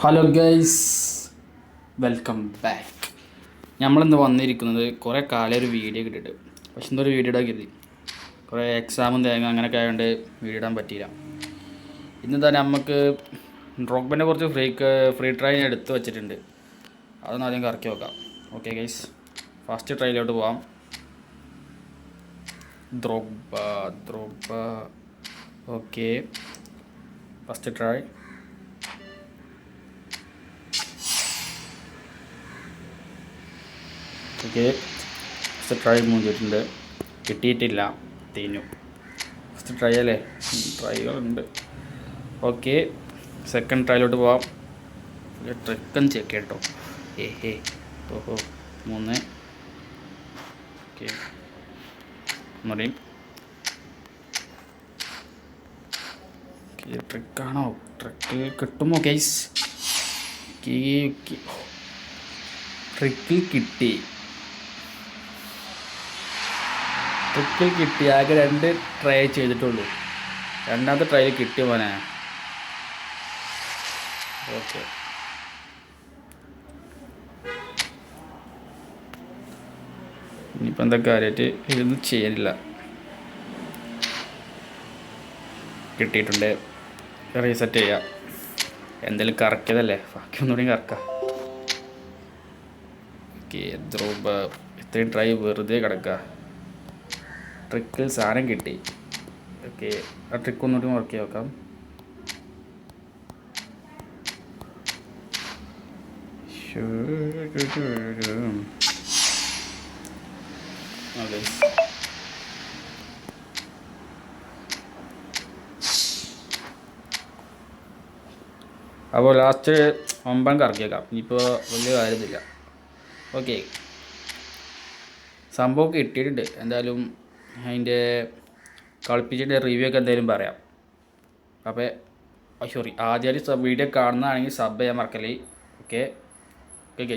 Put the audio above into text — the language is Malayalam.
Hello guys, welcome back. നമ്മളിന്ന് വന്നിരിക്കുന്നത് കുറേ കാലം ഒരു വീഡിയോ കിട്ടിയിട്ട്, പക്ഷെ എന്തൊരു വീഡിയോ ഇടാൻ കരുതി. കുറേ എക്സാമും തേങ്ങ അങ്ങനെയൊക്കെ ആയതുകൊണ്ട് വീഡിയോ ഇടാൻ പറ്റിയില്ല. ഇന്ന് തന്നെ നമുക്ക് ഡ്രോഗ്ബിൻ്റെ കുറച്ച് ഫ്രീ ട്രൈ എടുത്ത് വെച്ചിട്ടുണ്ട്. അതൊന്ന് ആദ്യം കറക്കി നോക്കാം. ഓക്കെ ഗൈസ്, ഫസ്റ്റ് ട്രൈയിലോട്ട് പോവാം. Drogba okay, first try. Okay, first try മൂന്നിട്ടുണ്ട്, കിട്ടിയിട്ടില്ല, തീഞ്ഞു. ഫസ്റ്റ് ട്രൈ അല്ലേ, ട്രൈകളുണ്ട്. ഓക്കെ, സെക്കൻഡ് ട്രൈയിലോട്ട് പോവാം. ട്രിക്കൻ ചെക്ക് കേട്ടോ. ഓഹോ 3. ഓക്കെ, ഒന്നുകൂടി. ട്രിക്കാണോ? ട്രിക്ക് കിട്ടുമോ ഗൈസ്? ട്രിക്കിൽ കിട്ടി. ആകെ 2 ട്രൈ ചെയ്തിട്ടുള്ളൂ. രണ്ടാമത്തെ ട്രൈയിൽ കിട്ടിയ മോനെ. ഓക്കെ, ഇനിയിപ്പോൾ എന്താ കാര്യമായിട്ട് ഇതൊന്നും ചെയ്യാനില്ല. കിട്ടിയിട്ടുണ്ട്, റീസെറ്റ് ചെയ്യാം. എന്തെങ്കിലും കറക്കിയതല്ലേ, ബാക്കി ഒന്നുകൂടി കറക്കാം. ഓക്കെ, ഇത്രയും ട്രൈ വെറുതെ കിടക്കുക. ട്രിക്കിൽ സാധനം കിട്ടി. ഓക്കെ, ആ ട്രിക്ക് ഒന്നുകൂടി വർക്ക് നോക്കാം. അതെ, അപ്പോൾ ലാസ്റ്റ് 9 കറക്കിയേക്കാം. ഇനിയിപ്പോൾ വലിയ കാര്യമില്ല. ഓക്കെ, സംഭവം കിട്ടിയിട്ടുണ്ട്. എന്തായാലും അതിൻ്റെ കളിപ്പിച്ചിട്ട് റിവ്യൂ ഒക്കെ എന്തായാലും പറയാം. അപ്പോൾ സോറി, ആദ്യമായിട്ട് വീഡിയോ കാണുന്നതാണെങ്കിൽ സബ് ചെയ്യാൻ മറക്കല്ലേ. Okay okay.